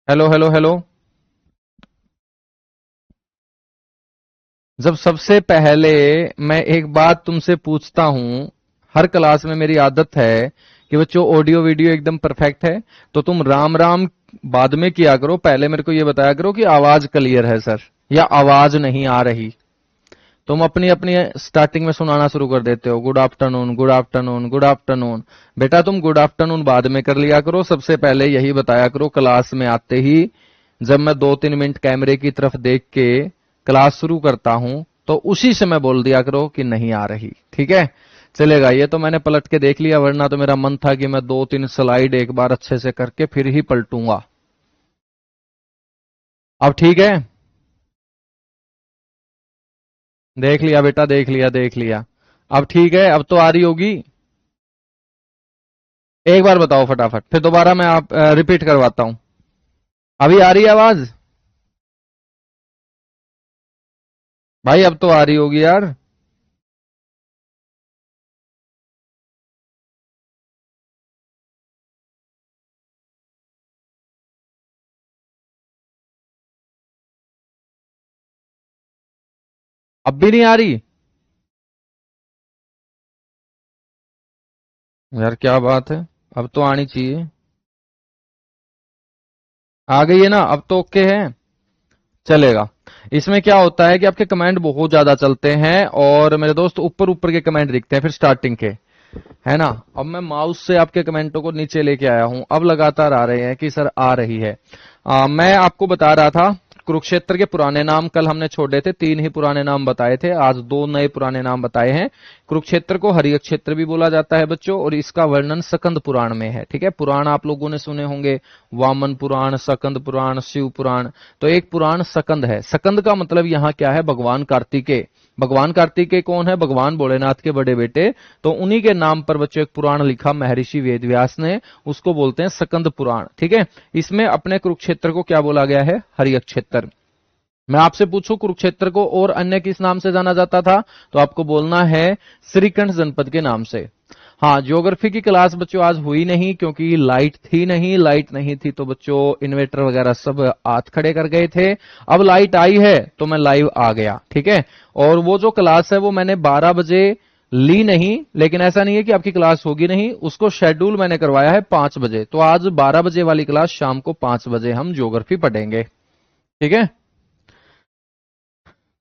Hello hello hello. जब सबसे पहले मैं एक बात तुमसे पूछता हूं, हर क्लास में मेरी आदत है कि बच्चों ऑडियो वीडियो एकदम परफेक्ट है, तो तुम राम राम बाद में किया करो, पहले मेरे को ये बताया करो कि आवाज क्लियर है सर या आवाज नहीं आ रही। तुम अपनी अपनी स्टार्टिंग में सुनाना शुरू कर देते हो, good afternoon good afternoon good afternoon. बेटा तुम गुड आफ्टरनून बाद में कर लिया करो, सबसे पहले यही बताया करो क्लास में आते ही। जब मैं 2-3 मिनट कैमरे की तरफ देख के क्लास शुरू करता हूं तो उसी समय बोल दिया करो कि नहीं आ रही, ठीक है? चलेगा, ये तो मैंने पलट के देख लिया, वरना तो मेरा मन था कि मैं 2-3 स्लाइड एक बार अच्छे से करके फिर ही पलटूंगा। अब ठीक है? देख लिया बेटा, देख लिया देख लिया। अब ठीक है, अब तो आ रही होगी। एक बार बताओ फटाफट, फिर दोबारा मैं आप रिपीट करवाता हूं। अभी आ रही है आवाज? भाई अब तो आ रही होगी यार। अब भी नहीं आ रही? यार क्या बात है, अब तो आनी चाहिए। आ गई है ना? अब तो ओके है। चलेगा। इसमें क्या होता है कि आपके कमेंट बहुत ज्यादा चलते हैं और मेरे दोस्त ऊपर ऊपर के कमेंट दिखते हैं फिर स्टार्टिंग के, है ना? अब मैं माउस से आपके कमेंटों को नीचे लेके आया हूं, अब लगातार आ रहे हैं कि सर आ रही है। मैं आपको बता रहा था कुरुक्षेत्र के पुराने नाम कल हमने छोड़े थे, 3 ही पुराने नाम बताए थे, आज 2 नए पुराने नाम बताए हैं। कुरुक्षेत्र को हरित क्षेत्र भी बोला जाता है बच्चों, और इसका वर्णन सकंद पुराण में है, ठीक है? पुराण आप लोगों ने सुने होंगे, वामन पुराण, सकंद पुराण, शिव पुराण। तो एक पुराण सकंद है। सकंद का मतलब यहां क्या है? भगवान कार्तिकेय। भगवान कार्तिकेय कौन है? भगवान भोलेनाथ के बड़े बेटे। तो उन्हीं के नाम पर बच्चों एक पुराण लिखा महर्षि वेदव्यास ने, उसको बोलते हैं सकंद पुराण, ठीक है? इसमें अपने कुरुक्षेत्र को क्या बोला गया है? हरित क्षेत्र। मैं आपसे पूछूं कुरुक्षेत्र को और अन्य किस नाम से जाना जाता था, तो आपको बोलना है श्रीकंठ जनपद के नाम से। हाँ, ज्योग्राफी की क्लास बच्चों आज हुई नहीं क्योंकि लाइट थी नहीं, लाइट नहीं थी तो बच्चों इन्वर्टर वगैरह सब हाथ खड़े कर गए थे। अब लाइट आई है तो मैं लाइव आ गया, ठीक है? और वो जो क्लास है वो मैंने 12 बजे ली नहीं, लेकिन ऐसा नहीं है कि आपकी क्लास होगी नहीं, उसको शेड्यूल मैंने करवाया है 5 बजे, तो आज 12 बजे वाली क्लास शाम को 5 बजे हम ज्योग्राफी पढ़ेंगे, ठीक है?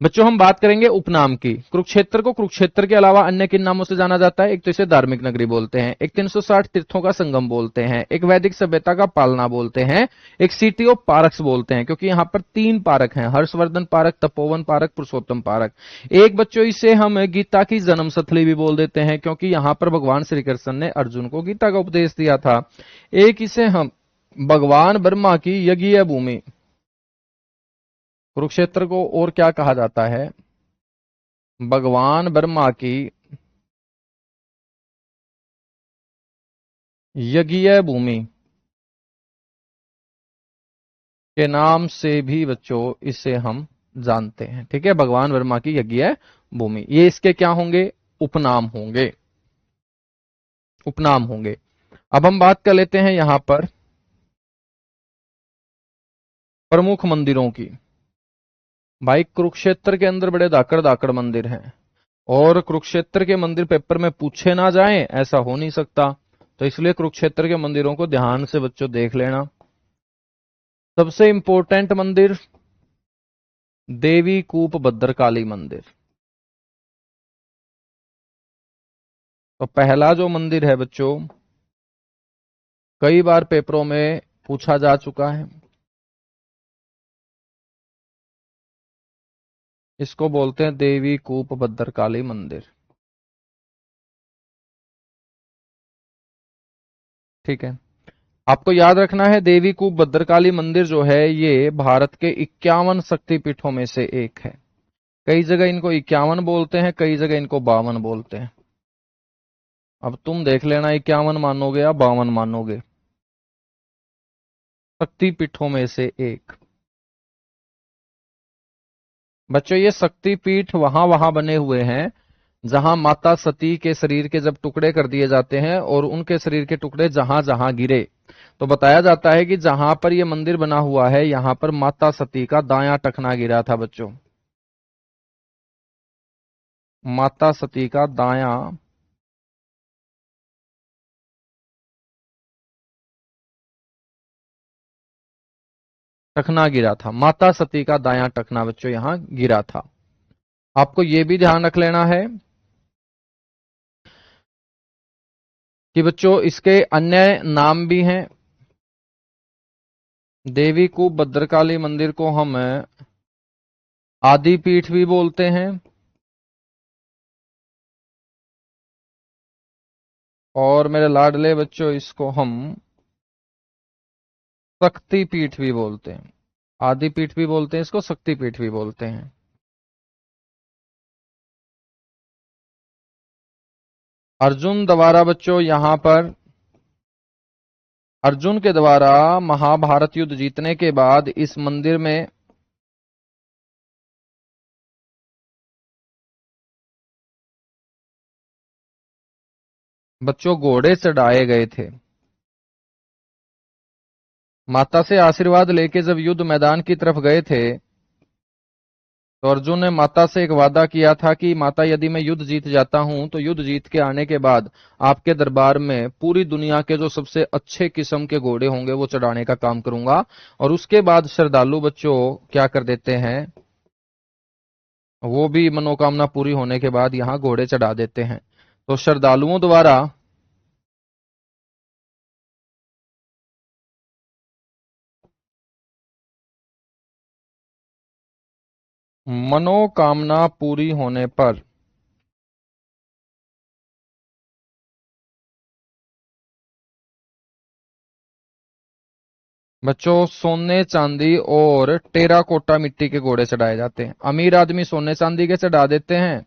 बच्चों हम बात करेंगे उपनाम की। कुरुक्षेत्र को कुरुक्षेत्र के अलावा अन्य किन नामों से जाना जाता है? एक तो इसे धार्मिक नगरी बोलते हैं, एक 360 तीर्थों का संगम बोलते हैं, एक वैदिक सभ्यता का पालना बोलते हैं, एक सिटी ऑफ पार्क्स बोलते हैं, क्योंकि यहां पर 3 पार्क हैं, हर्षवर्धन पार्क, तपोवन पार्क, पुरुषोत्तम पार्क। एक बच्चों इसे हम गीता की जन्मस्थली भी बोल देते हैं, क्योंकि यहां पर भगवान श्री कृष्ण ने अर्जुन को गीता का उपदेश दिया था। एक इसे हम भगवान ब्रह्मा की यज्ञीय भूमि, कुरुक्षेत्र को और क्या कहा जाता है? भगवान ब्रह्मा की यज्ञीय भूमि के नाम से भी बच्चों इसे हम जानते हैं, ठीक है? भगवान वर्मा की यज्ञीय भूमि, ये इसके क्या होंगे? उपनाम होंगे, उपनाम होंगे। अब हम बात कर लेते हैं यहां पर प्रमुख मंदिरों की। भाई कुरुक्षेत्र के अंदर बड़े धाकड़ धाकड़ मंदिर हैं, और कुरुक्षेत्र के मंदिर पेपर में पूछे ना जाएं ऐसा हो नहीं सकता, तो इसलिए कुरुक्षेत्र के मंदिरों को ध्यान से बच्चों देख लेना। सबसे इंपॉर्टेंट मंदिर देवी कूप भद्रकाली मंदिर। तो पहला जो मंदिर है बच्चों, कई बार पेपरों में पूछा जा चुका है, इसको बोलते हैं देवी कूप भद्रकाली मंदिर, ठीक है? आपको याद रखना है देवी कूप भद्रकाली मंदिर जो है ये भारत के 51 शक्तिपीठों में से एक है। कई जगह इनको 51 बोलते हैं, कई जगह इनको 52 बोलते हैं। अब तुम देख लेना 51 मानोगे या 52 मानोगे। शक्तिपीठों में से एक। बच्चों ये शक्तिपीठ वहां वहां बने हुए हैं जहां माता सती के शरीर के जब टुकड़े कर दिए जाते हैं और उनके शरीर के टुकड़े जहां जहां गिरे, तो बताया जाता है कि जहां पर यह मंदिर बना हुआ है यहां पर माता सती का दायां टखना गिरा था बच्चों। माता सती का दायां टखना गिरा था। माता सती का दायां टखना बच्चों यहां गिरा था। आपको यह भी ध्यान रख लेना है कि बच्चों इसके अन्य नाम भी हैं। देवी को भद्रकाली मंदिर को हम आदि पीठ भी बोलते हैं और मेरे लाडले बच्चों इसको हम शक्ति पीठ भी बोलते हैं। आदि पीठ भी बोलते हैं इसको, शक्ति पीठ भी बोलते हैं। अर्जुन द्वारा बच्चों यहां पर, अर्जुन के द्वारा महाभारत युद्ध जीतने के बाद इस मंदिर में बच्चों घोड़े चढ़ाए गए थे। माता से आशीर्वाद लेके जब युद्ध मैदान की तरफ गए थे तो अर्जुन ने माता से एक वादा किया था कि माता यदि मैं युद्ध जीत जाता हूं तो युद्ध जीत के आने के बाद आपके दरबार में पूरी दुनिया के जो सबसे अच्छे किस्म के घोड़े होंगे वो चढ़ाने का काम करूंगा। और उसके बाद श्रद्धालु बच्चों क्या कर देते हैं, वो भी मनोकामना पूरी होने के बाद यहां घोड़े चढ़ा देते हैं। तो श्रद्धालुओं द्वारा मनोकामना पूरी होने पर बच्चों सोने चांदी और टेराकोटा मिट्टी के घोड़े चढ़ाए जाते हैं। अमीर आदमी सोने चांदी के चढ़ा देते हैं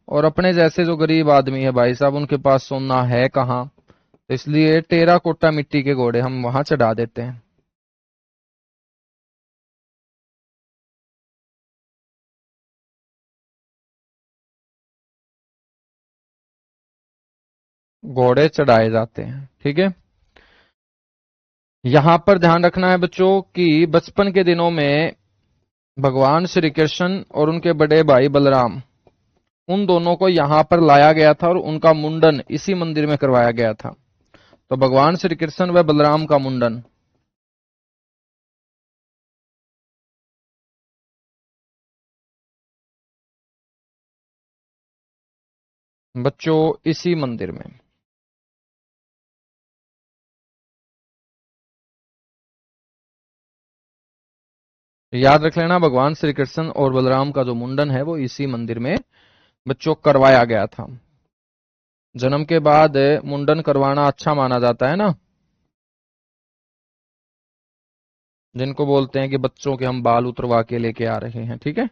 और अपने जैसे जो गरीब आदमी है भाई साहब उनके पास सोना है कहाँ, तो इसलिए टेराकोटा मिट्टी के घोड़े हम वहां चढ़ा देते हैं। घोड़े चढ़ाए जाते हैं, ठीक है। यहां पर ध्यान रखना है बच्चों कि बचपन के दिनों में भगवान श्री कृष्ण और उनके बड़े भाई बलराम, उन दोनों को यहां पर लाया गया था और उनका मुंडन इसी मंदिर में करवाया गया था। तो भगवान श्री कृष्ण व बलराम का मुंडन बच्चों इसी मंदिर में। याद रख लेना भगवान श्री कृष्ण और बलराम का जो मुंडन है वो इसी मंदिर में बच्चों करवाया गया था। जन्म के बाद मुंडन करवाना अच्छा माना जाता है ना, जिनको बोलते हैं कि बच्चों के हम बाल उतरवा के लेके आ रहे हैं, ठीक है।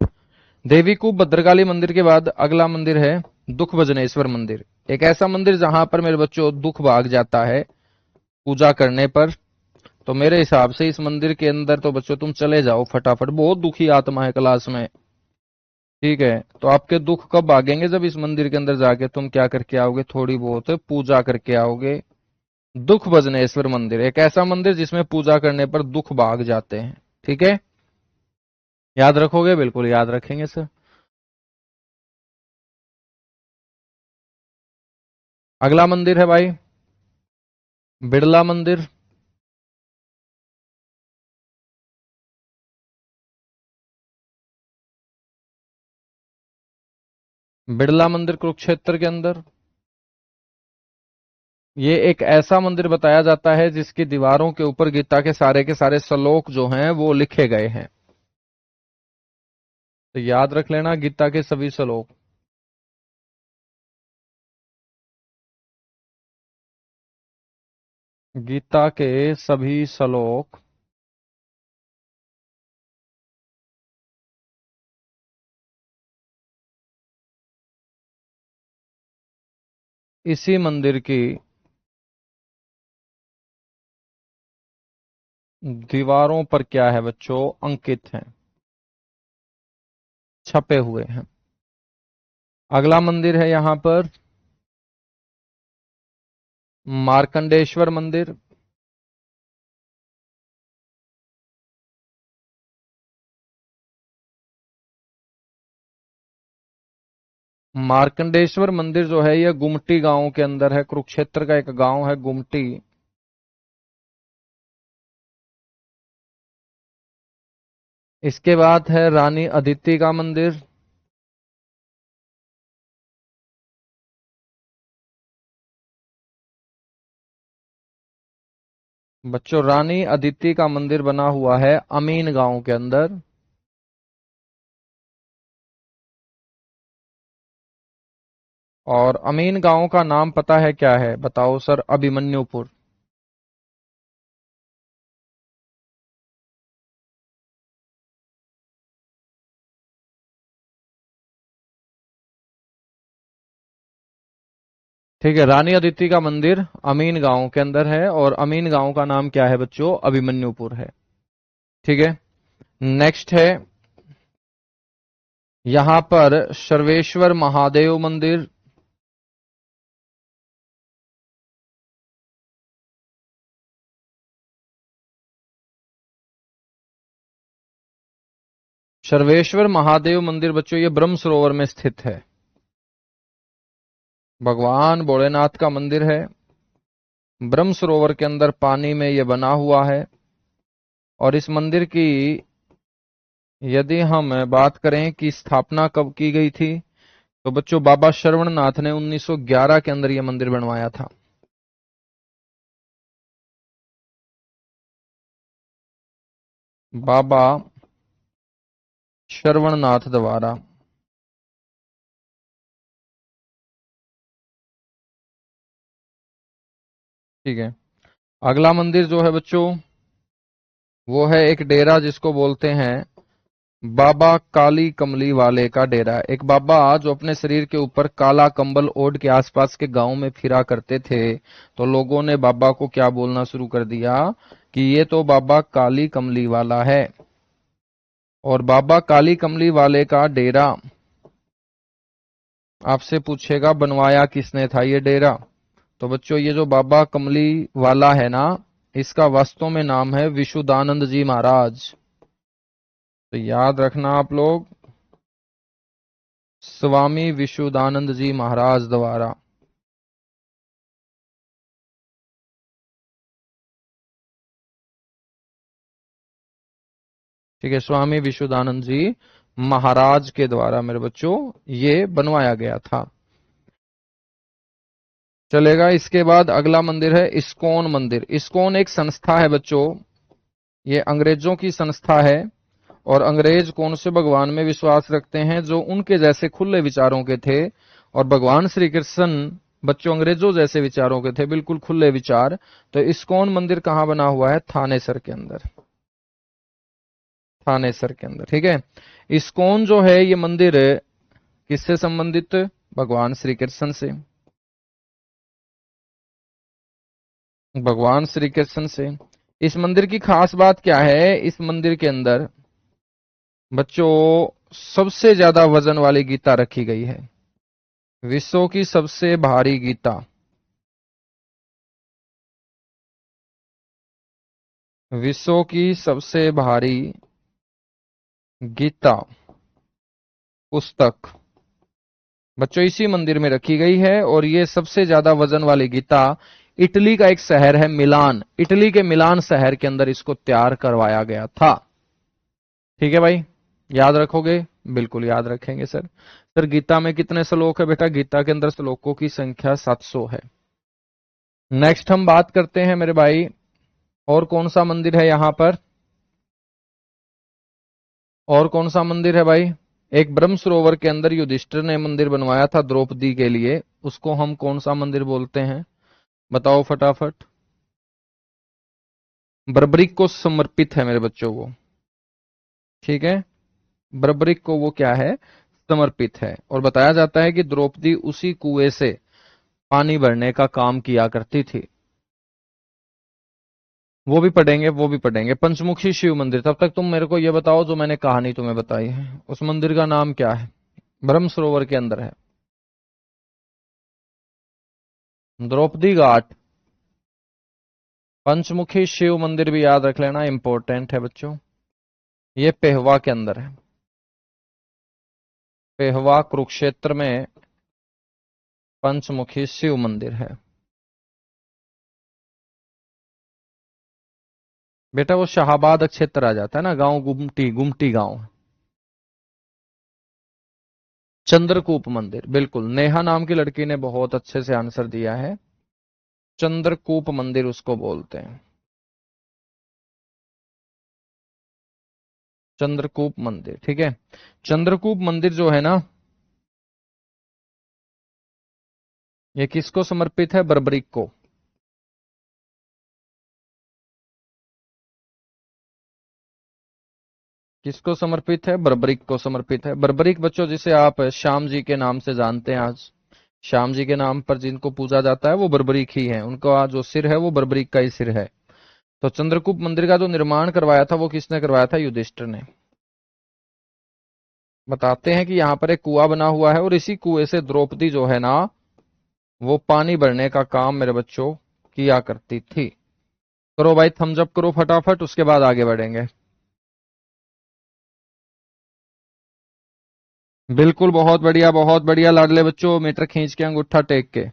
देवी कूप भद्रकाली मंदिर के बाद अगला मंदिर है दुख भजनेश्वर मंदिर। एक ऐसा मंदिर जहां पर मेरे बच्चों दुख भाग जाता है पूजा करने पर। तो मेरे हिसाब से इस मंदिर के अंदर तो बच्चों तुम चले जाओ फटाफट, बहुत दुखी आत्मा है क्लास में, ठीक है। तो आपके दुख कब भागेंगे, जब इस मंदिर के अंदर जाके तुम क्या करके आओगे, थोड़ी बहुत पूजा करके आओगे। दुख भजनेश्वर मंदिर एक ऐसा मंदिर जिसमें पूजा करने पर दुख भाग जाते हैं, ठीक है। याद रखोगे, बिल्कुल याद रखेंगे सर। अगला मंदिर है भाई बिड़ला मंदिर। बिड़ला मंदिर कुरुक्षेत्र के अंदर, ये एक ऐसा मंदिर बताया जाता है जिसकी दीवारों के ऊपर गीता के सारे श्लोक जो हैं वो लिखे गए हैं। तो याद रख लेना गीता के सभी श्लोक। गीता के सभी श्लोक इसी मंदिर की दीवारों पर क्या है बच्चों, अंकित हैं, छपे हुए हैं। अगला मंदिर है यहां पर मार्कंडेश्वर मंदिर। मार्कंडेश्वर मंदिर जो है यह गुमटी गांव के अंदर है, कुरुक्षेत्र का एक गांव है गुमटी। इसके बाद है रानी अदिति का मंदिर। बच्चों रानी अदिति का मंदिर बना हुआ है अमीन गांव के अंदर। और अमीन गांव का नाम पता है क्या है? बताओ सर। अभिमन्युपुर। ठीक है, रानी अदिति का मंदिर अमीन गांव के अंदर है और अमीन गांव का नाम क्या है बच्चों? अभिमन्युपुर है। ठीक है, नेक्स्ट है यहां पर सर्वेश्वर महादेव मंदिर। सर्वेश्वर महादेव मंदिर बच्चों ये ब्रह्म सरोवर में स्थित है, भगवान भोलेनाथ का मंदिर है। ब्रह्म सरोवर के अंदर पानी में ये बना हुआ है। और इस मंदिर की यदि हम बात करें कि स्थापना कब की गई थी, तो बच्चों बाबा श्रवणनाथ ने 1911 के अंदर यह मंदिर बनवाया था। बाबा श्रवणनाथ द्वारा। ठीक है, अगला मंदिर जो है बच्चों वो है एक डेरा जिसको बोलते हैं बाबा काली कमली वाले का डेरा। एक बाबा जो अपने शरीर के ऊपर काला कंबल ओढ़ के आसपास के गांव में फिरा करते थे, तो लोगों ने बाबा को क्या बोलना शुरू कर दिया कि ये तो बाबा काली कमली वाला है। और बाबा काली कमली वाले का डेरा आपसे पूछेगा बनवाया किसने था ये डेरा। तो बच्चों ये जो बाबा कमली वाला है ना, इसका वास्तव में नाम है विशुद्धानंद जी महाराज। तो याद रखना आप लोग, स्वामी विशुद्धानंद जी महाराज द्वारा। ठीक है, स्वामी विशुद्धानंद जी महाराज के द्वारा मेरे बच्चों ये बनवाया गया था। चलेगा। इसके बाद अगला मंदिर है इस्कॉन मंदिर। इस्कॉन एक संस्था है बच्चों, ये अंग्रेजों की संस्था है। और अंग्रेज कौन से भगवान में विश्वास रखते हैं? जो उनके जैसे खुले विचारों के थे। और भगवान श्री कृष्ण बच्चों अंग्रेजों जैसे विचारों के थे, बिल्कुल खुले विचार। तो इस्कॉन मंदिर कहां बना हुआ है? थानेसर के अंदर। थानेसर के अंदर। ठीक है, इस्कॉन जो है ये मंदिर किससे संबंधित? भगवान श्री कृष्ण से। भगवान श्री कृष्ण से। इस मंदिर की खास बात क्या है? इस मंदिर के अंदर बच्चों सबसे ज्यादा वजन वाली गीता रखी गई है, विश्व की सबसे भारी गीता। विश्व की सबसे भारी गीता पुस्तक बच्चों इसी मंदिर में रखी गई है। और ये सबसे ज्यादा वजन वाली गीता इटली का एक शहर है मिलान, इटली के मिलान शहर के अंदर इसको तैयार करवाया गया था। ठीक है भाई, याद रखोगे? बिल्कुल याद रखेंगे सर। सर गीता में कितने श्लोक है बेटा? गीता के अंदर श्लोकों की संख्या 700 है। नेक्स्ट हम बात करते हैं मेरे भाई, और कौन सा मंदिर है यहां पर? और कौन सा मंदिर है भाई? एक ब्रह्म सरोवर के अंदर युधिष्ठिर ने मंदिर बनवाया था द्रौपदी के लिए, उसको हम कौन सा मंदिर बोलते हैं? बताओ फटाफट। बर्बरिक को समर्पित है मेरे बच्चों वो। ठीक है, बर्बरिक को वो क्या है? समर्पित है। और बताया जाता है कि द्रौपदी उसी कुएं से पानी भरने का काम किया करती थी। वो भी पढ़ेंगे, वो भी पढ़ेंगे। पंचमुखी शिव मंदिर। तब तक तुम मेरे को ये बताओ जो मैंने कहानी तुम्हें बताई है, उस मंदिर का नाम क्या है? ब्रह्म सरोवर के अंदर है। द्रौपदी घाट, पंचमुखी शिव मंदिर भी याद रख लेना, इंपॉर्टेंट है बच्चों। ये पेहवा के अंदर है। पेहवा कुरुक्षेत्र में पंचमुखी शिव मंदिर है। बेटा वो शाहाबाद क्षेत्र आ जाता है ना, गांव गुमटी, गुमटी गांव। चंद्रकूप मंदिर, बिल्कुल, नेहा नाम की लड़की ने बहुत अच्छे से आंसर दिया है। चंद्रकूप मंदिर उसको बोलते हैं, चंद्रकूप मंदिर, ठीक है। चंद्रकूप मंदिर जो है ना, ये किसको समर्पित है? बर्बरीक को। किसको समर्पित है? बर्बरीक को समर्पित है। बर्बरीक बच्चों जिसे आप श्याम जी के नाम से जानते हैं आज, श्याम जी के नाम पर जिनको पूजा जाता है वो बर्बरीक ही है, उनका जो सिर है वो बर्बरीक का ही सिर है। तो चंद्रकूप मंदिर का जो निर्माण करवाया था वो किसने करवाया था? युधिष्ठिर ने। बताते हैं कि यहाँ पर एक कुआं बना हुआ है और इसी कुएं से द्रौपदी जो है ना, वो पानी भरने का काम मेरे बच्चों किया करती थी। करो भाई, थम्स अप करो फटाफट, उसके बाद आगे बढ़ेंगे। बिल्कुल, बहुत बढ़िया लाडले बच्चों, मीटर खींच के अंगूठा टेक के।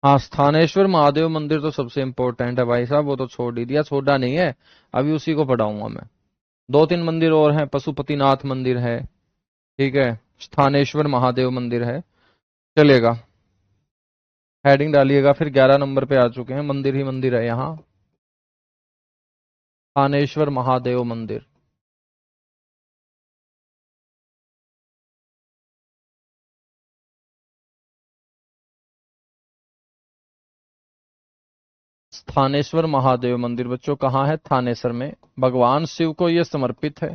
हाँ, स्थानेश्वर महादेव मंदिर तो सबसे इंपॉर्टेंट है भाई साहब, वो तो छोड़ ही दिया, छोड़ा नहीं है, अभी उसी को पढ़ाऊंगा मैं। दो तीन मंदिर और हैं, पशुपतिनाथ मंदिर है, ठीक है, स्थानेश्वर महादेव मंदिर है, चलेगा। हेडिंग डालिएगा, फिर 11 नंबर पे आ चुके हैं, मंदिर ही मंदिर है यहाँ, स्थानेश्वर महादेव मंदिर। थानेश्वर महादेव मंदिर बच्चों कहाँ है? थानेसर में, भगवान शिव को यह समर्पित है।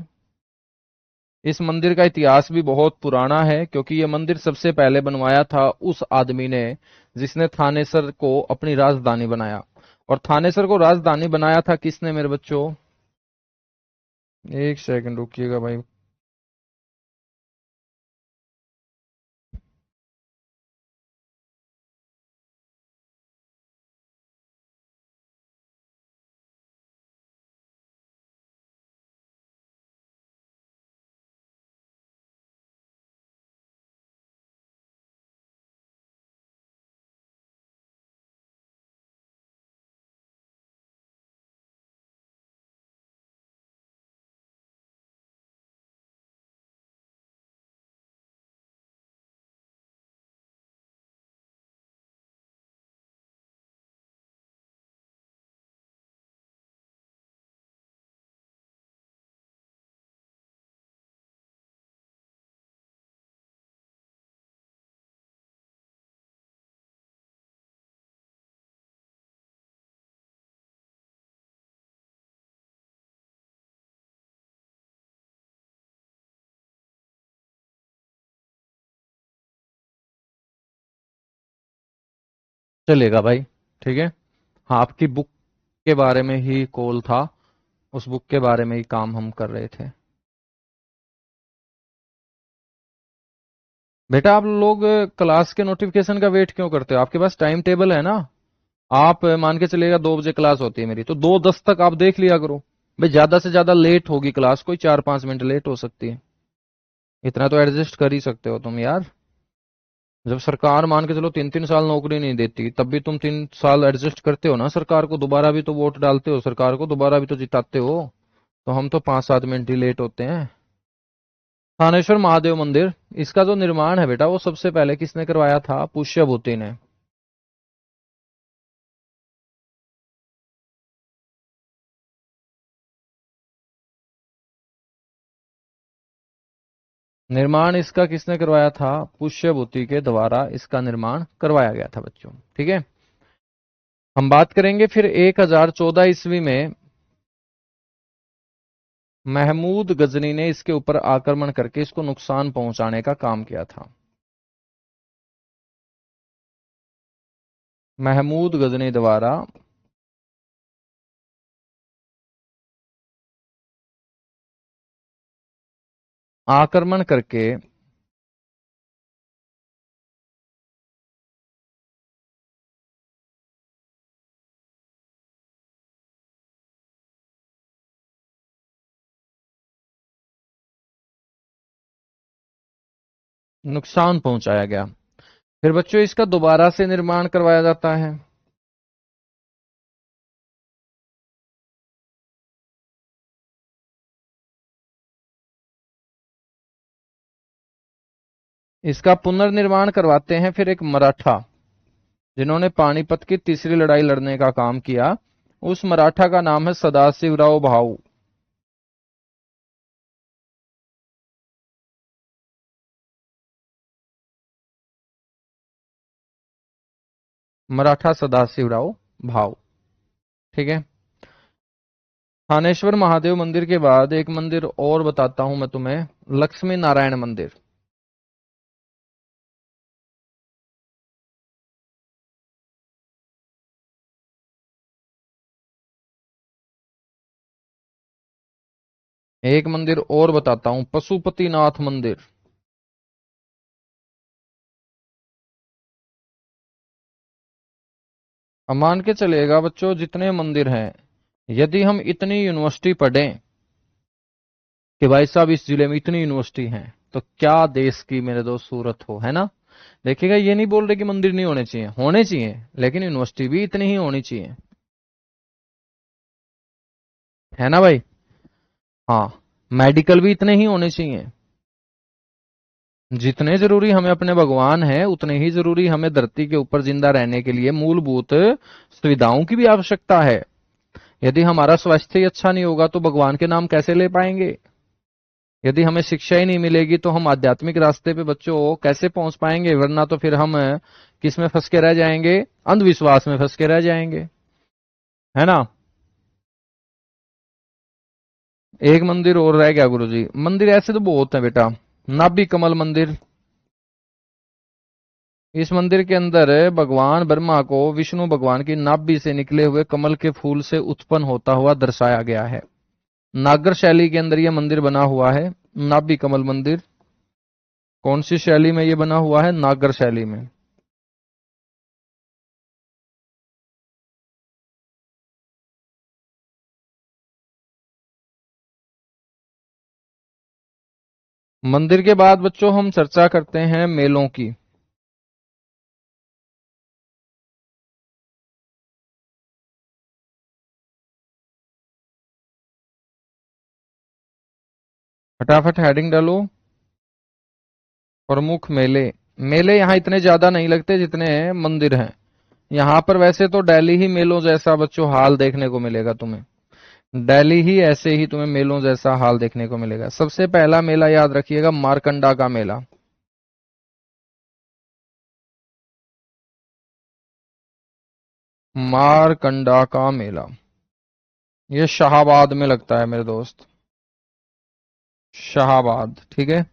इस मंदिर का इतिहास भी बहुत पुराना है, क्योंकि यह मंदिर सबसे पहले बनवाया था उस आदमी ने जिसने थानेसर को अपनी राजधानी बनाया। और थानेसर को राजधानी बनाया था किसने मेरे बच्चों? एक सेकंड रुकिएगा भाई। चलेगा भाई, ठीक है। हाँ, आपकी बुक के बारे में ही कॉल था, उस बुक के बारे में ही काम हम कर रहे थे। बेटा आप लोग क्लास के नोटिफिकेशन का वेट क्यों करते हो? आपके पास टाइम टेबल है ना। आप मान के चलिएगा 2 बजे क्लास होती है मेरी, तो 2:10 तक आप देख लिया करो। भाई ज्यादा से ज्यादा लेट होगी क्लास, कोई 4-5 मिनट लेट हो सकती है, इतना तो एडजस्ट कर ही सकते हो तुम यार। जब सरकार मान के चलो 3-3 साल नौकरी नहीं देती, तब भी तुम 3 साल एडजस्ट करते हो ना सरकार को, दोबारा भी तो वोट डालते हो सरकार को, दोबारा भी तो जिताते हो। तो हम तो 5-7 मिनट ही लेट होते हैं। थानेश्वर महादेव मंदिर, इसका जो निर्माण है बेटा वो सबसे पहले किसने करवाया था? पुष्यभूति ने। निर्माण इसका किसने करवाया था? पुष्यभूति के द्वारा इसका निर्माण करवाया गया था बच्चों, ठीक है। हम बात करेंगे फिर 1014 ईस्वी में महमूद गजनी ने इसके ऊपर आक्रमण करके इसको नुकसान पहुंचाने का काम किया था। महमूद गजनी द्वारा आक्रमण करके नुकसान पहुंचाया गया। फिर बच्चों इसका दोबारा से निर्माण करवाया जाता है। इसका पुनर्निर्माण करवाते हैं फिर एक मराठा, जिन्होंने पानीपत की तीसरी लड़ाई लड़ने का काम किया। उस मराठा का नाम है सदाशिवराव भाऊ। मराठा सदाशिवराव भाऊ, ठीक है। थानेश्वर महादेव मंदिर के बाद एक मंदिर और बताता हूं मैं तुम्हें, लक्ष्मी नारायण मंदिर। एक मंदिर और बताता हूं, पशुपतिनाथ मंदिर। अब मान के चलिएगा बच्चों, जितने मंदिर हैं, यदि हम इतनी यूनिवर्सिटी पढ़ें कि भाई साहब इस जिले में इतनी यूनिवर्सिटी हैं, तो क्या देश की मेरे दोस्त सूरत हो, है ना। देखिएगा, ये नहीं बोल रहे कि मंदिर नहीं होने चाहिए, होने चाहिए, लेकिन यूनिवर्सिटी भी इतनी ही होनी चाहिए, है ना भाई। हाँ, मेडिकल भी इतने ही होने चाहिए। जितने जरूरी हमें अपने भगवान है, उतने ही जरूरी हमें धरती के ऊपर जिंदा रहने के लिए मूलभूत सुविधाओं की भी आवश्यकता है। यदि हमारा स्वास्थ्य ही अच्छा नहीं होगा तो भगवान के नाम कैसे ले पाएंगे। यदि हमें शिक्षा ही नहीं मिलेगी तो हम आध्यात्मिक रास्ते पे बच्चों कैसे पहुंच पाएंगे, वरना तो फिर हम किस में फंस के रह जाएंगे, अंधविश्वास में फंस के रह जाएंगे, है ना। एक मंदिर और रह गया गुरुजी। मंदिर ऐसे तो बहुत है बेटा। नाभि कमल मंदिर, इस मंदिर के अंदर भगवान ब्रह्मा को विष्णु भगवान की नाभि से निकले हुए कमल के फूल से उत्पन्न होता हुआ दर्शाया गया है। नागर शैली के अंदर यह मंदिर बना हुआ है, नाभि कमल मंदिर। कौन सी शैली में यह बना हुआ है? नागर शैली में। मंदिर के बाद बच्चों हम चर्चा करते हैं मेलों की। फटाफट हेडिंग डालो। प्रमुख मेले। मेले यहाँ इतने ज्यादा नहीं लगते जितने मंदिर हैं। यहाँ पर वैसे तो दिल्ली ही मेलों जैसा बच्चों हाल देखने को मिलेगा तुम्हें। दिल्ली ही ऐसे ही तुम्हें मेलों जैसा हाल देखने को मिलेगा। सबसे पहला मेला याद रखिएगा, मारकंडा का मेला। मारकंडा का मेला, ये शाहाबाद में लगता है मेरे दोस्त, शाहाबाद, ठीक है।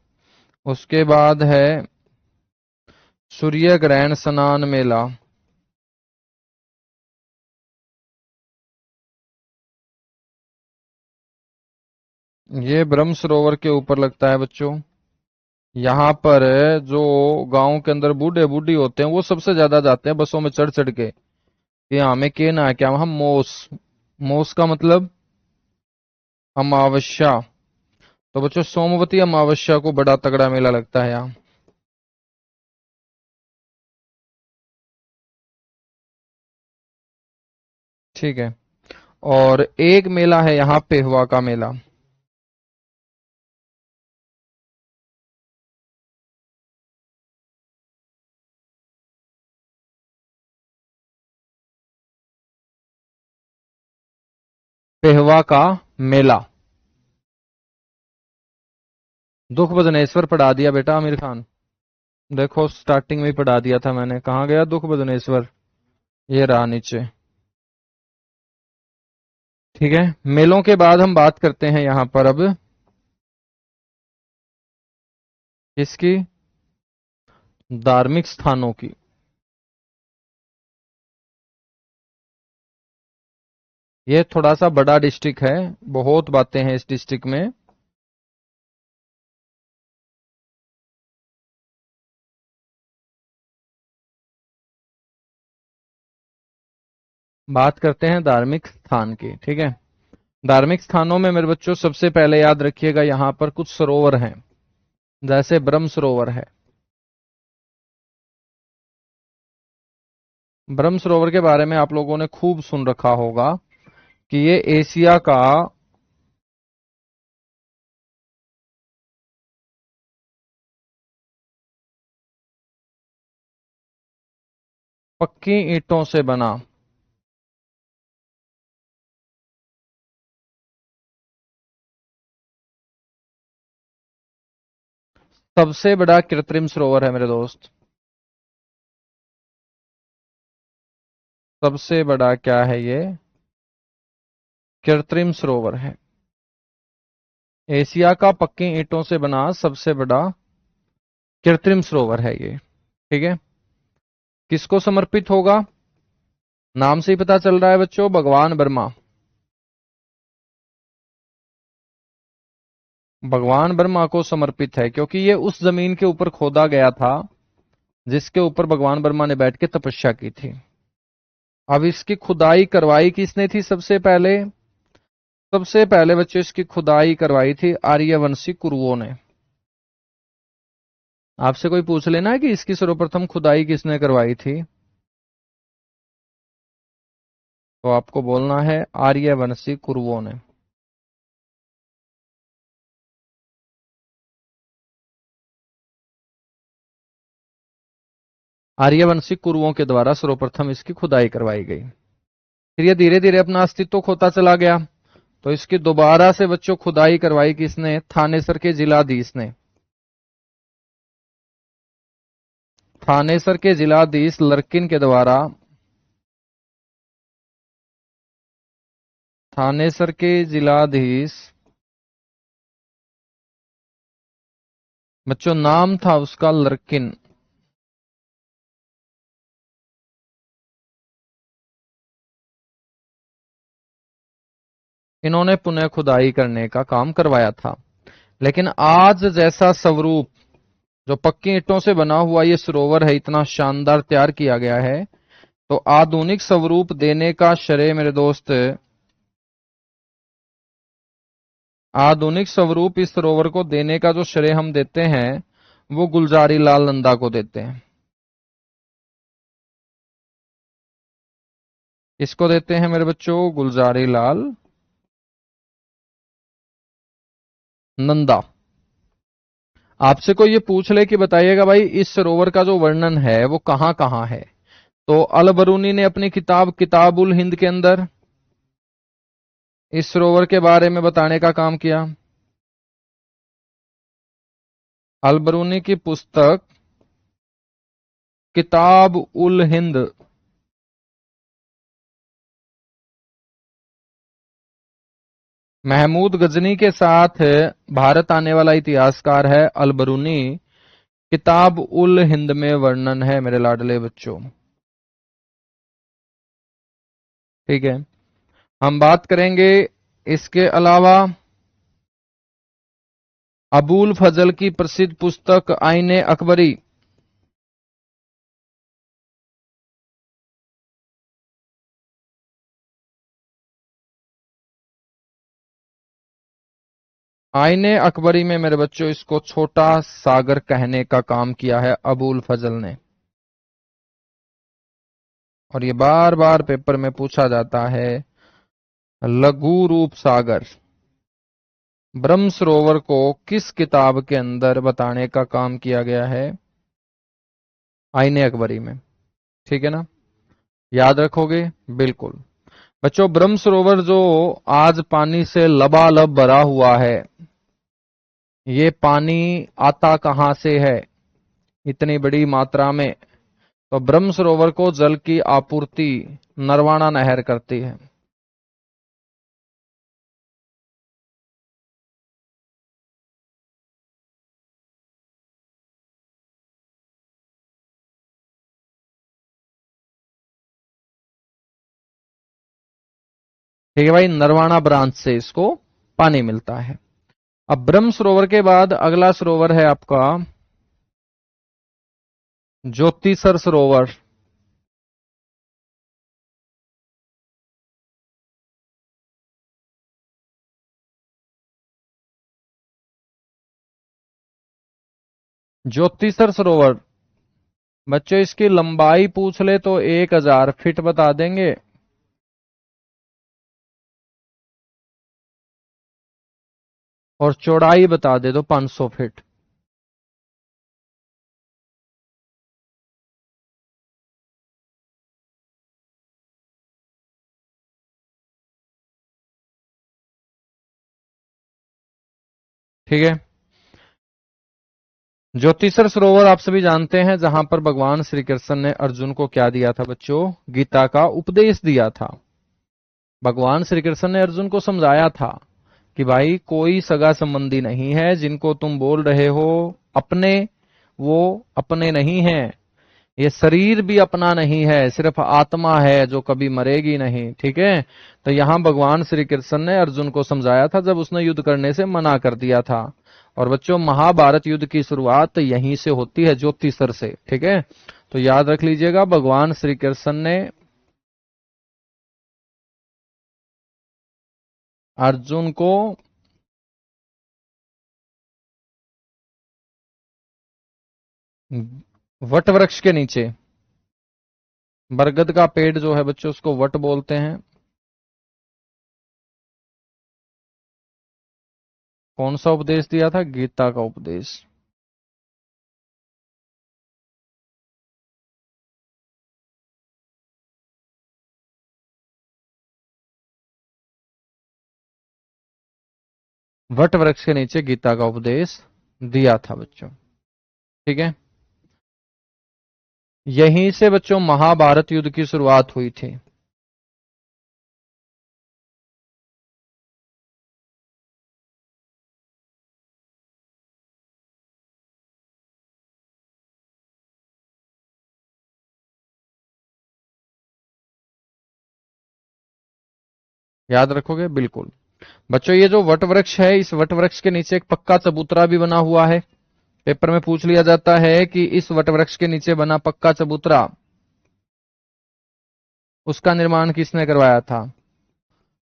उसके बाद है सूर्य ग्रहण स्नान मेला। ये ब्रह्म सरोवर के ऊपर लगता है बच्चों। यहाँ पर जो गांव के अंदर बूढ़े बूढ़ी होते हैं वो सबसे ज्यादा जाते हैं बसों में चढ़ चढ़ के, कि हमें के ना है क्या, हम मोस। मोस का मतलब अमावस्या। तो बच्चों सोमवती अमावस्या को बड़ा तगड़ा मेला लगता है यहाँ, ठीक है। और एक मेला है यहाँ पेहवा का मेला। पेहवा का मेला। दुख बदनेश्वर पढ़ा दिया बेटा आमिर खान। देखो स्टार्टिंग में ही पढ़ा दिया था मैंने, कहाँ गया दुख बदनेश्वर, ये रहा नीचे। ठीक है, मेलों के बाद हम बात करते हैं यहां पर अब इसकी धार्मिक स्थानों की। ये थोड़ा सा बड़ा डिस्ट्रिक्ट है, बहुत बातें हैं इस डिस्ट्रिक्ट में। बात करते हैं धार्मिक स्थान की। ठीक है, धार्मिक स्थानों में मेरे बच्चों सबसे पहले याद रखिएगा यहां पर कुछ सरोवर हैं, जैसे ब्रह्म सरोवर है। ब्रह्म सरोवर के बारे में आप लोगों ने खूब सुन रखा होगा कि ये एशिया का पक्की ईंटों से बना सबसे बड़ा कृत्रिम सरोवर है मेरे दोस्त। सबसे बड़ा क्या है ये? कृत्रिम सरोवर है। एशिया का पक्की ईंटों से बना सबसे बड़ा कृत्रिम सरोवर है ये। ठीक है, किसको समर्पित होगा? नाम से ही पता चल रहा है बच्चों, भगवान ब्रह्मा। भगवान ब्रह्मा को समर्पित है, क्योंकि ये उस जमीन के ऊपर खोदा गया था जिसके ऊपर भगवान ब्रह्मा ने बैठ के तपस्या की थी। अब इसकी खुदाई करवाई किसने थी? सबसे पहले बच्चों इसकी खुदाई करवाई थी आर्यवंशी कुरुओं ने। आपसे कोई पूछ लेना है कि इसकी सर्वप्रथम खुदाई किसने करवाई थी, तो आपको बोलना है आर्यवंशी कुरुओं ने। आर्यवंशी कुरुओं के द्वारा सर्वप्रथम इसकी खुदाई करवाई गई। फिर ये धीरे धीरे अपना अस्तित्व खोता चला गया, तो इसकी दोबारा से बच्चों खुदाई करवाई किसने? थानेसर के जिलाधीश ने। थानेसर के जिलाधीश लर्किन के द्वारा थानेसर के जिलाधीश बच्चों नाम था उसका लर्किन। इन्होंने पुनः खुदाई करने का काम करवाया था। लेकिन आज जैसा स्वरूप जो पक्की ईंटों से बना हुआ ये सरोवर है, इतना शानदार तैयार किया गया है, तो आधुनिक स्वरूप देने का श्रेय मेरे दोस्त, आधुनिक स्वरूप इस सरोवर को देने का जो श्रेय हम देते हैं वो गुलजारी लाल नंदा को देते हैं। इसको देते हैं मेरे बच्चों गुलजारी लाल नंदा। आपसे कोई ये पूछ ले कि बताइएगा भाई इस सरोवर का जो वर्णन है वो कहां कहां है, तो अल बरूनी ने अपनी किताब किताबुल हिंद के अंदर इस सरोवर के बारे में बताने का काम किया। अल बरूनी की पुस्तक किताब उल हिंद, महमूद गजनी के साथ भारत आने वाला इतिहासकार है अल बरूनी। किताब उल हिंद में वर्णन है मेरे लाडले बच्चों। ठीक है, हम बात करेंगे इसके अलावा अबुल फजल की प्रसिद्ध पुस्तक आईने अकबरी। आईने अकबरी में मेरे बच्चों इसको छोटा सागर कहने का काम किया है अबुल फजल ने, और ये बार बार पेपर में पूछा जाता है। लघु रूप सागर ब्रह्म सरोवर को किस किताब के अंदर बताने का काम किया गया है? आईने अकबरी में। ठीक है ना, याद रखोगे? बिल्कुल बच्चों, ब्रह्म सरोवर जो आज पानी से लबालब भरा हुआ है, ये पानी आता कहां से है इतनी बड़ी मात्रा में? तो ब्रह्म सरोवर को जल की आपूर्ति नरवाना नहर करती है। ठीक है भाई, नरवाना ब्रांच से इसको पानी मिलता है। अब ब्रह्म सरोवर के बाद अगला सरोवर है आपका ज्योतिसर सरोवर। ज्योतिसर सरोवर बच्चों, इसकी लंबाई पूछ ले तो 1000 फीट बता देंगे, और चौड़ाई बता दे तो 500 फीट। ठीक है, ज्योतिसर सरोवर आप सभी जानते हैं, जहां पर भगवान श्री कृष्ण ने अर्जुन को क्या दिया था बच्चों? गीता का उपदेश दिया था। भगवान श्री कृष्ण ने अर्जुन को समझाया था कि भाई कोई सगा संबंधी नहीं है, जिनको तुम बोल रहे हो अपने, वो अपने नहीं है। ये शरीर भी अपना नहीं है, सिर्फ आत्मा है जो कभी मरेगी नहीं। ठीक है, तो यहां भगवान श्री कृष्ण ने अर्जुन को समझाया था जब उसने युद्ध करने से मना कर दिया था। और बच्चों, महाभारत युद्ध की शुरुआत यहीं से होती है, ज्योतिसर से। ठीक है, तो याद रख लीजिएगा, भगवान श्री कृष्ण ने अर्जुन को वट वृक्ष के नीचे, बरगद का पेड़ जो है बच्चों, उसको वट बोलते हैं। कौन सा उपदेश दिया था? गीता का उपदेश। वट वृक्ष के नीचे गीता का उपदेश दिया था बच्चों। ठीक है, यहीं से बच्चों महाभारत युद्ध की शुरुआत हुई थी। याद रखोगे? बिल्कुल। बच्चों, ये जो वट वृक्ष है, इस वट वृक्ष के नीचे एक पक्का चबूतरा भी बना हुआ है। पेपर में पूछ लिया जाता है कि इस वट वृक्ष के नीचे बना पक्का चबूतरा, उसका निर्माण किसने करवाया था?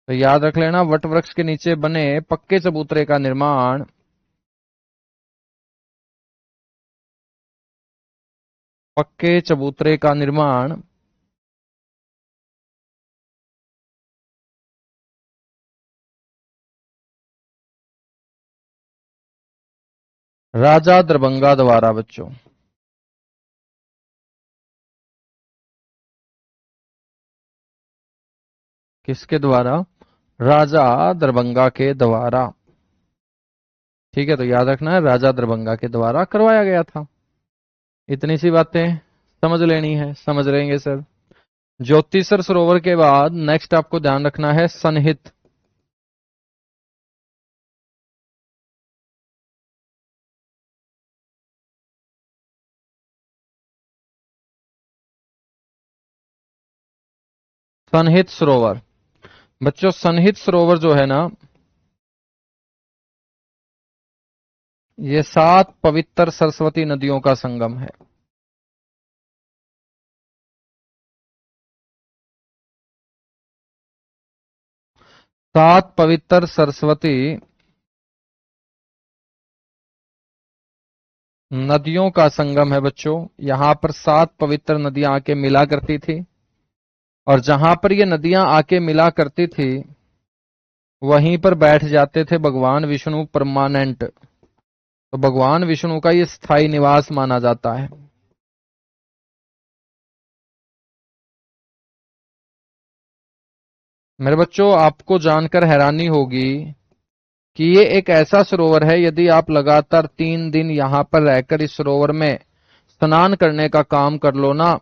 तो याद रख लेना, वट वृक्ष के नीचे बने पक्के चबूतरे का निर्माण पक्के चबूतरे का निर्माण राजा दरभंगा द्वारा बच्चों। किसके द्वारा? राजा दरभंगा के द्वारा। ठीक है, तो याद रखना है, राजा दरभंगा के द्वारा करवाया गया था। इतनी सी बातें समझ लेनी है, समझ लेंगे सर। ज्योतिसर सरोवर के बाद नेक्स्ट आपको ध्यान रखना है सनहित। सनहित सरोवर बच्चों, सनहित सरोवर जो है ना, ये 7 पवित्र सरस्वती नदियों का संगम है। सात पवित्र सरस्वती नदियों का संगम है बच्चों। यहां पर 7 पवित्र नदियां आके मिला करती थी, और जहां पर ये नदियां आके मिला करती थी, वहीं पर बैठ जाते थे भगवान विष्णु परमानेंट। तो भगवान विष्णु का ये स्थायी निवास माना जाता है। मेरे बच्चों, आपको जानकर हैरानी होगी कि ये एक ऐसा सरोवर है, यदि आप लगातार 3 दिन यहां पर रहकर इस सरोवर में स्नान करने का काम कर लो ना,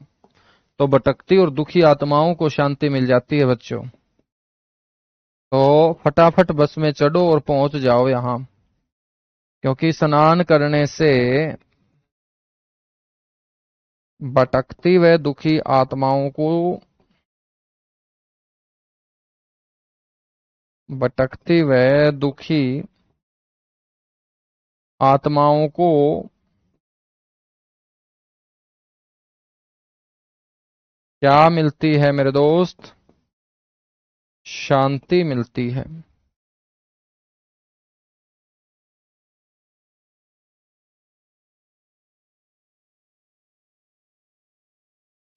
तो भटकती और दुखी आत्माओं को शांति मिल जाती है बच्चों। तो फटाफट बस में चढ़ो और पहुंच जाओ यहां, क्योंकि स्नान करने से भटकती व दुखी आत्माओं को भटकती व दुखी आत्माओं को क्या मिलती है मेरे दोस्त? शांति मिलती है।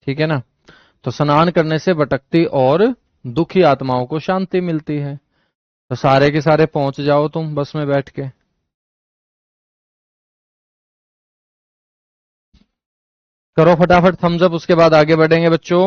ठीक है ना? तो स्नान करने से भटकती और दुखी आत्माओं को शांति मिलती है। तो सारे के सारे पहुंच जाओ तुम बस में बैठ के। करो फटाफट थम्स अप, उसके बाद आगे बढ़ेंगे बच्चों।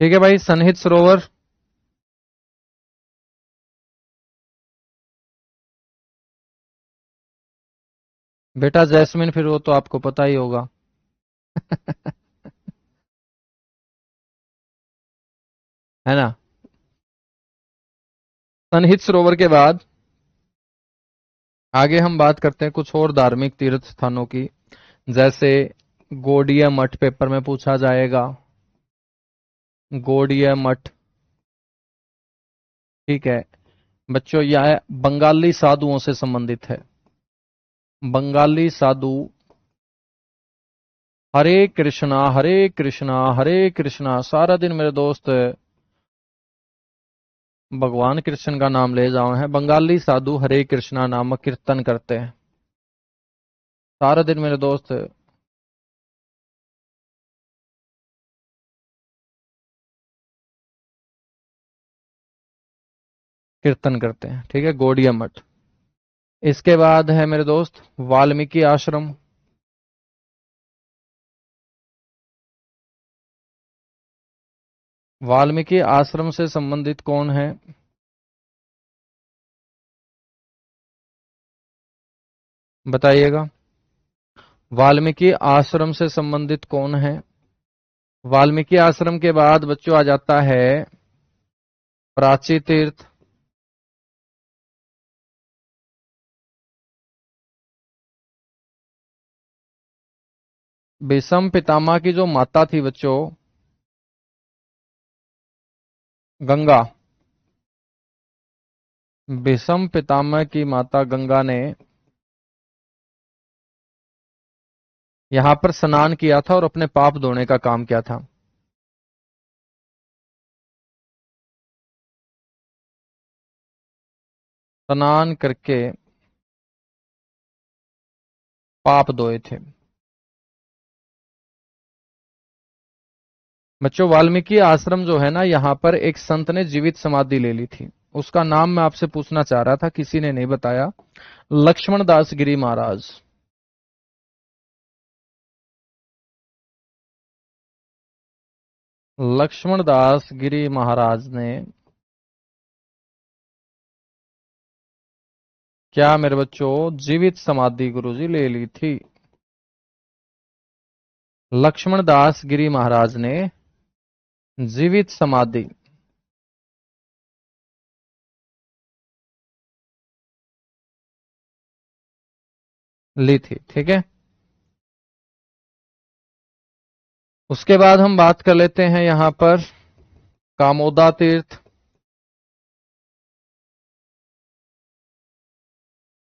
ठीक है भाई, सनहित सरोवर। बेटा जैस्मिन, फिर वो तो आपको पता ही होगा। है ना? सनहित सरोवर के बाद आगे हम बात करते हैं कुछ और धार्मिक तीर्थ स्थानों की। जैसे गौड़ीय मठ, पेपर में पूछा जाएगा। गौड़ीय मठ, ठीक है बच्चों, यह बंगाली साधुओं से संबंधित है। बंगाली साधु हरे कृष्णा हरे कृष्णा हरे कृष्णा, सारा दिन मेरे दोस्त भगवान कृष्ण का नाम ले जाओ। हैं बंगाली साधु हरे कृष्णा नामक कीर्तन करते हैं सारा दिन मेरे दोस्त, कीर्तन करते हैं। ठीक है, गौड़िया मठ। इसके बाद है मेरे दोस्त वाल्मीकि आश्रम। वाल्मीकि आश्रम से संबंधित कौन है? बताइएगा। वाल्मीकि आश्रम से संबंधित कौन है? वाल्मीकि आश्रम के बाद बच्चों आ जाता है प्राची तीर्थ। भीष्म पितामह की जो माता थी बच्चों, गंगा। भीष्म पितामह की माता गंगा ने यहां पर स्नान किया था और अपने पाप धोने का काम किया था। स्नान करके पाप धोए थे। बच्चों वाल्मीकि आश्रम जो है ना, यहां पर एक संत ने जीवित समाधि ले ली थी। उसका नाम मैं आपसे पूछना चाह रहा था, किसी ने नहीं बताया। लक्ष्मण दास गिरी महाराज। लक्ष्मण दास गिरी महाराज ने क्या मेरे बच्चों जीवित समाधि गुरुजी ले ली थी? लक्ष्मण दास गिरी महाराज ने जीवित समाधि ली थी। ठीक है, उसके बाद हम बात कर लेते हैं यहां पर कामोदा तीर्थ।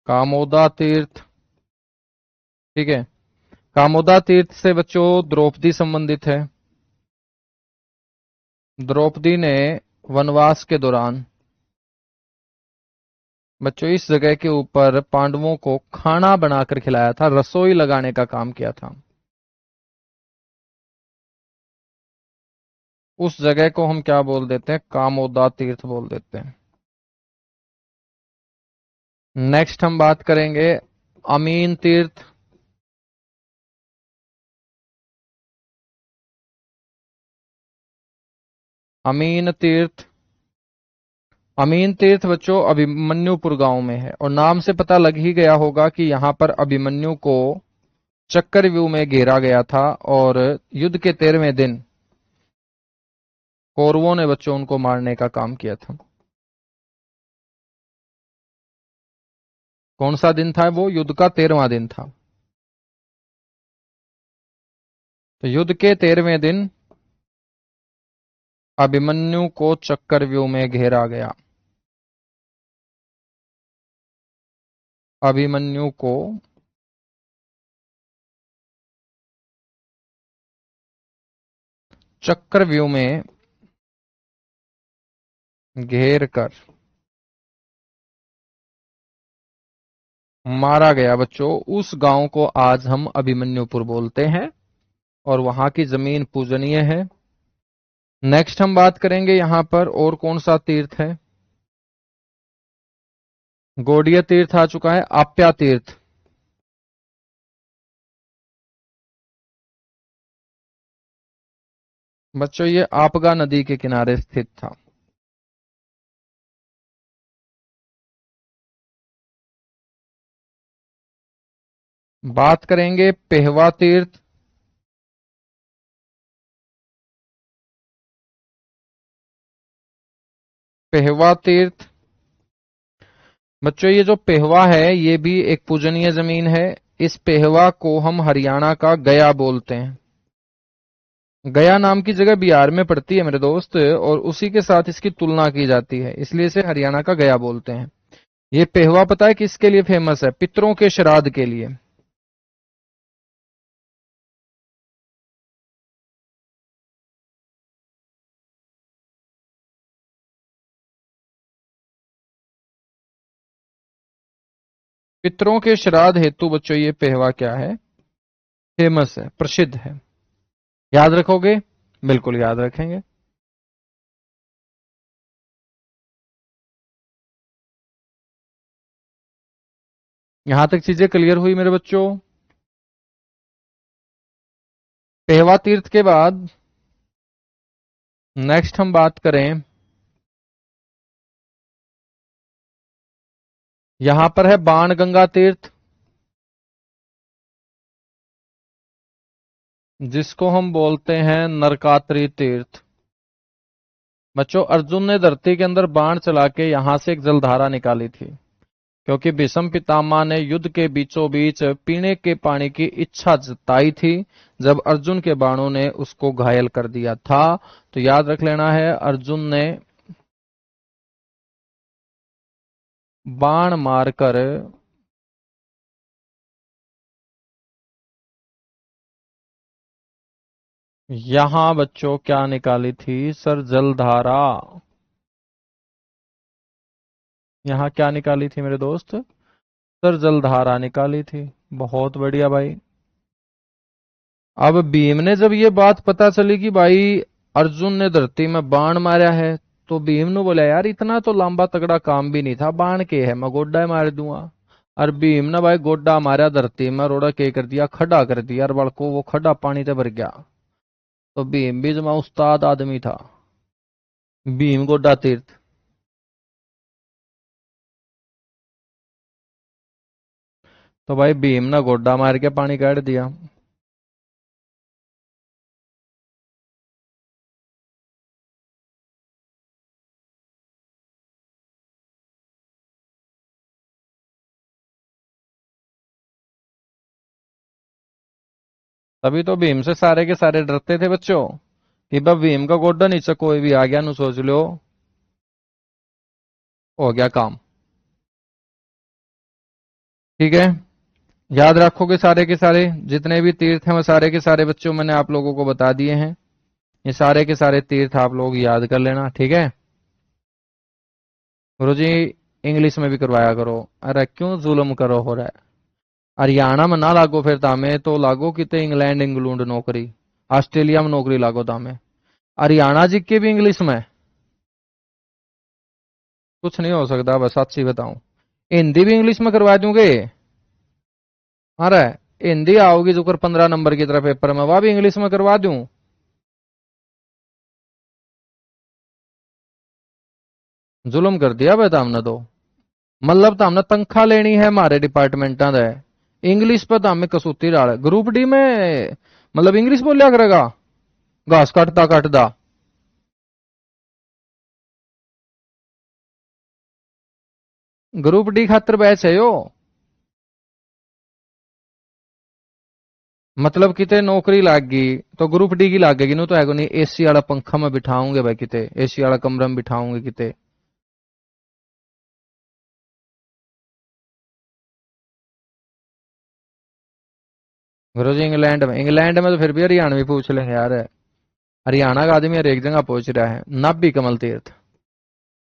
कामोदा तीर्थ, ठीक है। कामोदा तीर्थ से बच्चों द्रौपदी संबंधित है। द्रौपदी ने वनवास के दौरान बच्चों इस जगह के ऊपर पांडवों को खाना बनाकर खिलाया था, रसोई लगाने का काम किया था। उस जगह को हम क्या बोल देते हैं, कामोदा तीर्थ बोल देते हैं। नेक्स्ट हम बात करेंगे अमीन तीर्थ। अमीन तीर्थ, अमीन तीर्थ बच्चों अभिमन्युपुर गांव में है, और नाम से पता लग ही गया होगा कि यहां पर अभिमन्यु को चक्रव्यूह में घेरा गया था, और युद्ध के 13वें दिन कौरवों ने बच्चों उनको मारने का काम किया था। कौन सा दिन था वो? युद्ध का 13वां दिन था। तो युद्ध के 13वें दिन अभिमन्यु को चक्रव्यूह में घेरा गया। अभिमन्यु को चक्रव्यूह में घेर कर मारा गया बच्चों। उस गांव को आज हम अभिमन्युपुर बोलते हैं, और वहां की जमीन पूजनीय है। नेक्स्ट हम बात करेंगे यहां पर और कौन सा तीर्थ है। गौड़ीय तीर्थ आ चुका है। आप्या तीर्थ, बच्चों ये आपगा नदी के किनारे स्थित था। बात करेंगे पेहवा तीर्थ। पेहवा तीर्थ बच्चों, ये जो पेहवा है ये भी एक पूजनीय जमीन है। इस पेहवा को हम हरियाणा का गया बोलते हैं। गया नाम की जगह बिहार में पड़ती है मेरे दोस्त, और उसी के साथ इसकी तुलना की जाती है, इसलिए इसे हरियाणा का गया बोलते हैं। ये पेहवा पता है किसके लिए फेमस है? पितरों के श्राद्ध के लिए। पितरों के श्राद्ध हेतु बच्चों ये पेहवा क्या है? फेमस है, प्रसिद्ध है। याद रखोगे? बिल्कुल याद रखेंगे। यहां तक चीजें क्लियर हुई मेरे बच्चों? पेहवा तीर्थ के बाद नेक्स्ट हम बात करें, यहां पर है बाणगंगा तीर्थ, जिसको हम बोलते हैं नरकात्री तीर्थ। बच्चों अर्जुन ने धरती के अंदर बाण चला के यहां से एक जलधारा निकाली थी, क्योंकि भीष्म पितामह ने युद्ध के बीचों बीच पीने के पानी की इच्छा जताई थी, जब अर्जुन के बाणों ने उसको घायल कर दिया था। तो याद रख लेना है, अर्जुन ने बाण मारकर यहां बच्चों क्या निकाली थी? सर जलधारा। यहां क्या निकाली थी मेरे दोस्त? सर जलधारा निकाली थी। बहुत बढ़िया भाई। अब भीम ने जब ये बात पता चली कि भाई अर्जुन ने धरती में बाण मारा है, तो भीम ने बोला यार इतना तो लंबा तगड़ा काम भी नहीं था, बाण के है मैं गोड्डा मार दूंगा। और भीम ने भाई गोड्डा मारा धरती में, रोड़ा के कर दिया, खड़ा कर दिया, और बड़को वो खड़ा पानी से भर गया। तो भीम भी जमा उस्ताद आदमी था। भीम गोड्डा तीर्थ। तो भाई भीम ने गोड्डा मार के पानी काट दिया। तभी तो भीम से सारे के सारे डरते थे बच्चों, कि बा भीम का गोड्डा नीचे कोई भी आ गया नु सोच लो हो गया काम। ठीक है, याद रखोगे सारे के सारे जितने भी तीर्थ हैं, वो सारे के सारे बच्चों मैंने आप लोगों को बता दिए हैं। ये सारे के सारे तीर्थ आप लोग याद कर लेना, ठीक है? गुरु जी इंग्लिश में भी करवाया करो। अरे क्यों जुल्म करो हो रहा है? हरियाणा में ना लागो फिर तामे तो लागो किते इंग्लैंड इंग्लैंड नौकरी, ऑस्ट्रेलिया में नौकरी लागो तामे। हरियाणा जी के भी इंग्लिश में? कुछ नहीं हो सकता, बस सच्ची बताऊं। हिंदी भी इंग्लिश में करवा दूंगे। अरे हिंदी आओगी जो कर 15 नंबर की तरह पेपर में, वह भी इंग्लिश में करवा दूं? जुल्म कर दिया भाई हमने तो। मतलब तो हमने तनख्वाह लेनी है हमारे डिपार्टमेंटा दे, इंग्लिश पर तो हमें कसूती डाल। ग्रुप डी में मतलब इंग्लिश बोलिया करेगा, घास काटता काटता। ग्रुप डी खातर बैच है यो। मतलब किते नौकरी लाग गई तो ग्रुप डी की लागेगी, नो तो है नहीं। एसी वाला पंखा में बिठाऊंगे भाई, किते एसी वाला कमरा में बिठाऊंगे किते। गुरु जी इंग्लैंड में तो फिर भी हरियाणवी पूछ लेंगे यार। हरियाणा का आदमी हर एक जगह पहुंच रहा है। नाभि कमल तीर्थ।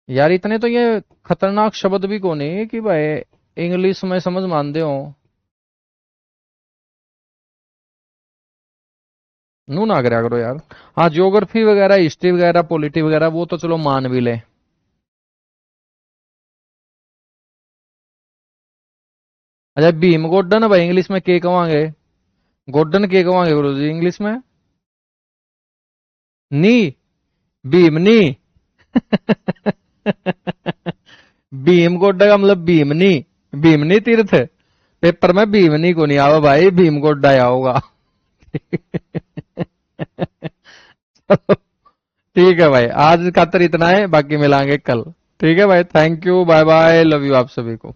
यार इतने तो ये खतरनाक शब्द भी को नहीं कि भाई इंग्लिश में समझ मानते हो। नू ना करा करो यार। हाँ ज्योग्राफी वगैरह, हिस्ट्री वगैरह, पॉलिटी वगैरह वो तो चलो मान भी ले। अच्छा भीम गोड्डन भाई इंग्लिश में के कहेंगे? गोड्डन के कहेंगे गुरु जी इंग्लिश में? नी, भीमनी। भीम गोड्डा का मतलब भीमनी, भीमनी तीर्थ। पेपर में भीमनी को नहीं आवा भाई, भीम गोड्डा आओगा। ठीक है भाई, आज खातर इतना है, बाकी मिलांगे कल। ठीक है भाई, thank you, bye bye, love you आप सभी को।